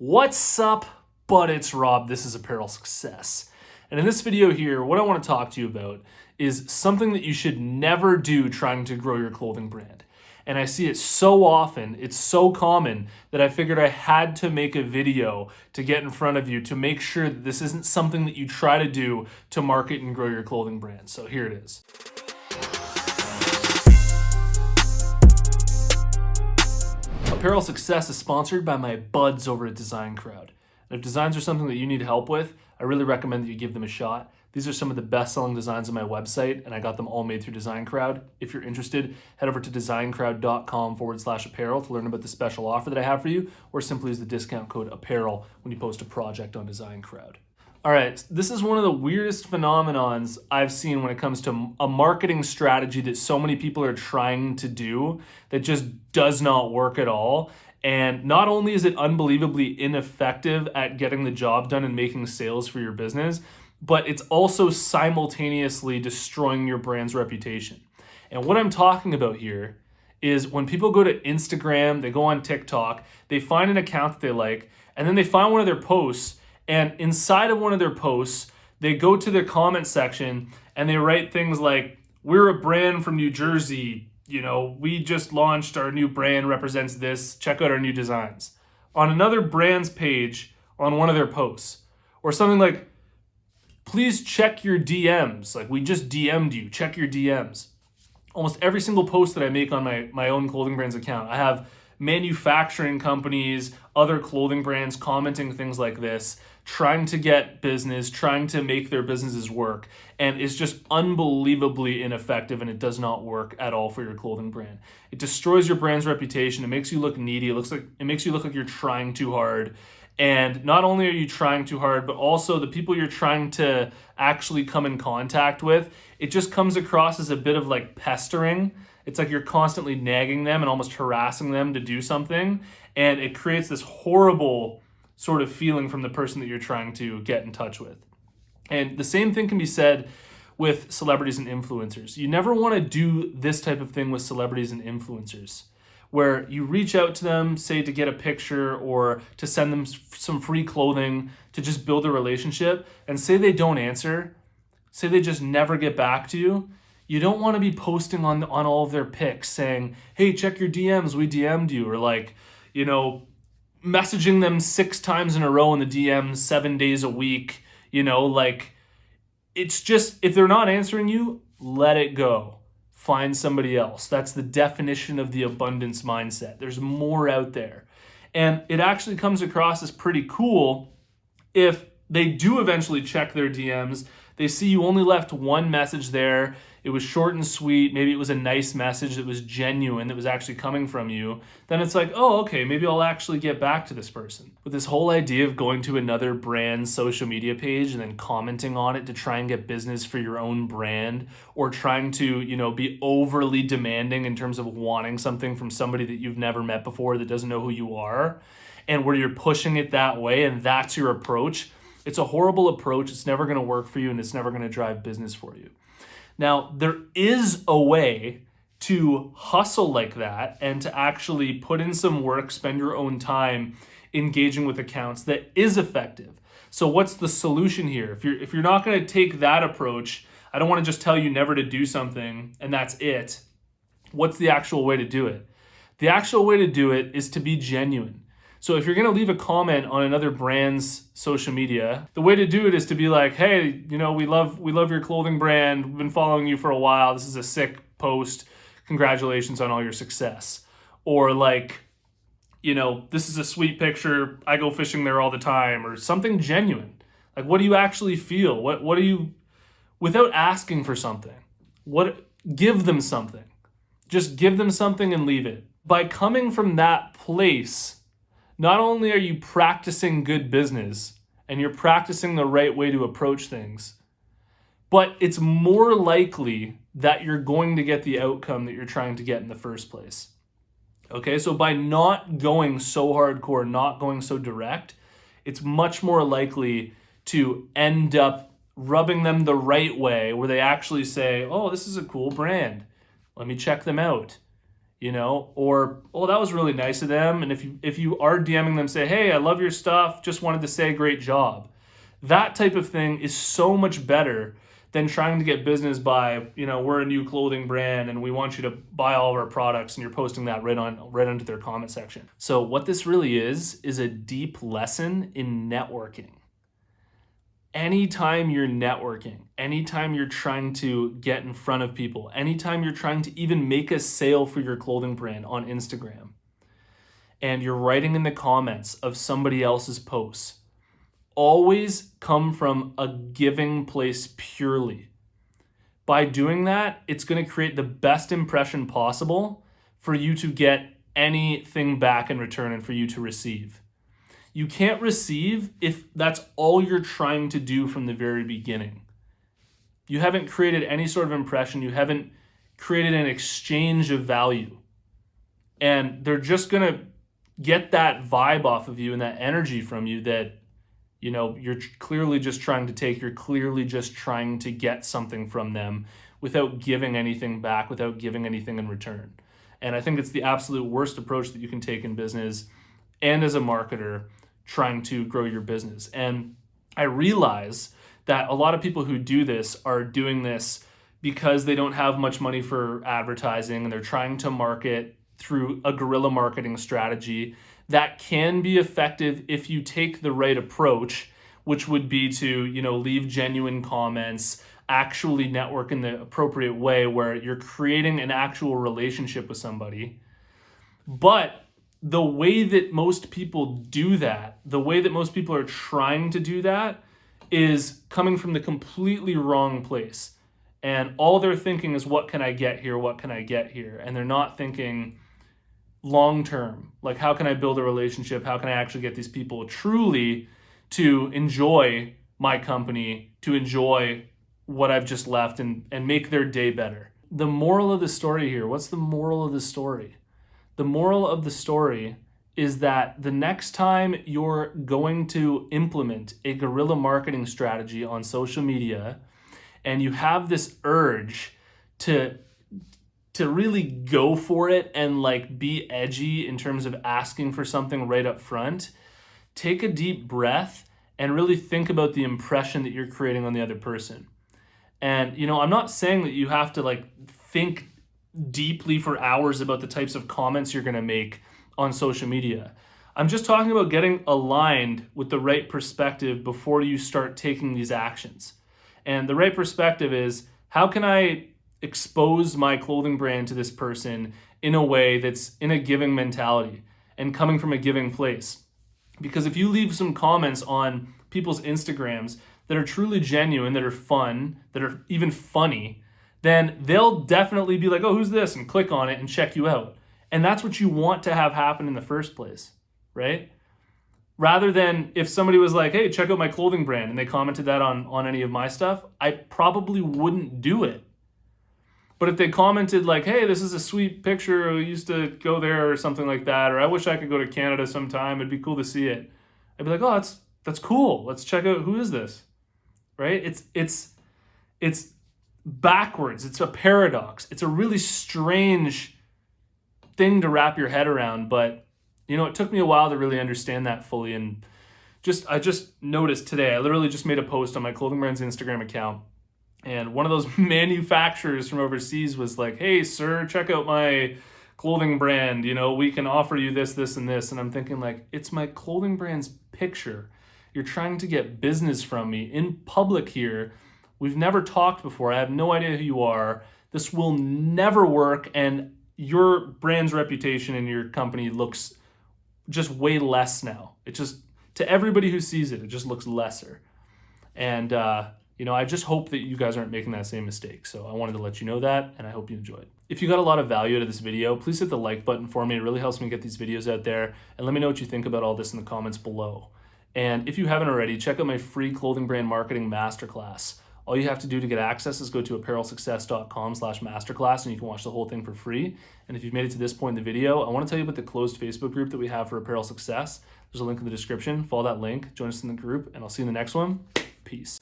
What's up, bud? It's Rob. This is Apparel Success. And in this video here, what I want to talk to you about is something that you should never do trying to grow your clothing brand. And I see it so often, it's so common, that I figured I had to make a video to get in front of you to make sure that this isn't something that you try to do to market and grow your clothing brand. So here it is. Apparel Success is sponsored by my buds over at Design Crowd. And if designs are something that you need help with, I really recommend that you give them a shot. These are some of the best-selling designs on my website, and I got them all made through Design Crowd. If you're interested, head over to designcrowd.com/apparel to learn about the special offer that I have for you, or simply use the discount code APPAREL when you post a project on Design Crowd. All right, this is one of the weirdest phenomenons I've seen when it comes to a marketing strategy that so many people are trying to do that just does not work at all. And not only is it unbelievably ineffective at getting the job done and making sales for your business, but it's also simultaneously destroying your brand's reputation. And what I'm talking about here is when people go to Instagram, they go on TikTok, they find an account that they like, and then they find one of their posts, and inside of one of their posts, they go to their comment section and they write things like, "We're a brand from New Jersey. We just launched our new brand, represents this. Check out our new designs." On another brand's page on one of their posts. Or something like, "Please check your DMs. Like, we just DM'd you. Check your DMs." Almost every single post that I make on my own clothing brands account, I have manufacturing companies, other clothing brands commenting things like this, trying to get business, trying to make their businesses work, and it's just unbelievably ineffective, and it does not work at all for your clothing brand. It destroys your brand's reputation. It makes you look needy. It makes you look like you're trying too hard. And not only are you trying too hard, but also the people you're trying to actually come in contact with, it just comes across as a bit of like pestering. It's like you're constantly nagging them and almost harassing them to do something. And it creates this horrible sort of feeling from the person that you're trying to get in touch with. And the same thing can be said with celebrities and influencers. You never want to do this type of thing with celebrities and influencers, where you reach out to them, say to get a picture or to send them some free clothing to just build a relationship, and say they don't answer, say they just never get back to you. You don't want to be posting on all of their pics saying, "Hey, check your DMs, we DM'd you," or messaging them 6 times in a row in the DMs 7 days a week. It's just, if they're not answering you, let it go. Find somebody else. That's the definition of the abundance mindset. There's more out there. And it actually comes across as pretty cool if they do eventually check their DMs. They see you only left one message there. It was short and sweet. Maybe it was a nice message that was genuine, that was actually coming from you. Then it's like, oh, okay, maybe I'll actually get back to this person. But this whole idea of going to another brand's social media page and then commenting on it to try and get business for your own brand, or trying to, be overly demanding in terms of wanting something from somebody that you've never met before that doesn't know who you are, and where you're pushing it that way and that's your approach, it's a horrible approach. It's never going to work for you, and it's never going to drive business for you. Now, there is a way to hustle like that and to actually put in some work, spend your own time engaging with accounts that is effective. So what's the solution here? If you're not going to take that approach, I don't want to just tell you never to do something and that's it. What's the actual way to do it? The actual way to do it is to be genuine. So if you're going to leave a comment on another brand's social media, the way to do it is to be like, "Hey, we love your clothing brand. We've been following you for a while. This is a sick post. Congratulations on all your success." Or "This is a sweet picture. I go fishing there all the time," or something genuine. Like, what do you actually feel? What do you, without asking for something, give them something. Just give them something and leave it. By coming from that place, not only are you practicing good business and you're practicing the right way to approach things, but it's more likely that you're going to get the outcome that you're trying to get in the first place. Okay, so by not going so hardcore, not going so direct, it's much more likely to end up rubbing them the right way, where they actually say, "Oh, this is a cool brand. Let me check them out." or, oh, that was really nice of them. And if you are DMing them, say, hey, I love your stuff, just wanted to say great job. That type of thing is so much better than trying to get business by, we're a new clothing brand and we want you to buy all of our products, and you're posting that right onto their comment section. So what this really is a deep lesson in networking. Anytime you're networking, anytime you're trying to get in front of people, anytime you're trying to even make a sale for your clothing brand on Instagram, and you're writing in the comments of somebody else's posts, always come from a giving place purely. By doing that, it's going to create the best impression possible for you to get anything back in return and for you to receive. You can't receive if that's all you're trying to do from the very beginning. You haven't created any sort of impression. You haven't created an exchange of value. And they're just going to get that vibe off of you and that energy from you that, you're clearly just trying to take. You're clearly just trying to get something from them without giving anything back, without giving anything in return. And I think it's the absolute worst approach that you can take in business and as a marketer trying to grow your business. And I realize that a lot of people who do this are doing this because they don't have much money for advertising and they're trying to market through a guerrilla marketing strategy that can be effective if you take the right approach, which would be to, leave genuine comments, actually network in the appropriate way where you're creating an actual relationship with somebody. But the way that most people do that, the way that most people are trying to do that, is coming from the completely wrong place. And all they're thinking is, what can I get here? What can I get here? And they're not thinking long term, like, how can I build a relationship? How can I actually get these people truly to enjoy my company, to enjoy what I've just left and make their day better? The moral of the story here, what's the moral of the story? The moral of the story is that the next time you're going to implement a guerrilla marketing strategy on social media and you have this urge to really go for it and be edgy in terms of asking for something right up front, take a deep breath and really think about the impression that you're creating on the other person. And, I'm not saying that you have to think deeply for hours about the types of comments you're going to make on social media. I'm just talking about getting aligned with the right perspective before you start taking these actions. And the right perspective is, how can I expose my clothing brand to this person in a way that's in a giving mentality and coming from a giving place? Because if you leave some comments on people's Instagrams that are truly genuine, that are fun, that are even funny, then they'll definitely be like, oh, who's this? And click on it and check you out. And that's what you want to have happen in the first place, right? Rather than if somebody was like, hey, check out my clothing brand, and they commented that on any of my stuff, I probably wouldn't do it. But if they commented hey, this is a sweet picture, we used to go there or something like that, or I wish I could go to Canada sometime, it'd be cool to see it. I'd be like, oh, that's cool. Let's check out, who is this, right? It's backwards. It's a paradox. It's a really strange thing to wrap your head around, but it took me a while to really understand that fully. And I just noticed today, I literally just made a post on my clothing brand's Instagram account, and one of those manufacturers from overseas was like, hey, sir, check out my clothing brand. We can offer you this, this, and this. And I'm thinking it's my clothing brand's picture. You're trying to get business from me in public here. We've never talked before. I have no idea who you are. This will never work. And your brand's reputation and your company looks just way less now. It just, to everybody who sees it, it just looks lesser. And, I just hope that you guys aren't making that same mistake. So I wanted to let you know that, and I hope you enjoyed. If you got a lot of value out of this video, please hit the like button for me. It really helps me get these videos out there. And let me know what you think about all this in the comments below. And if you haven't already, check out my free clothing brand marketing masterclass. All you have to do to get access is go to apparelsuccess.com/masterclass, and you can watch the whole thing for free. And if you've made it to this point in the video, I want to tell you about the closed Facebook group that we have for Apparel Success. There's a link in the description. Follow that link, join us in the group, and I'll see you in the next one. Peace.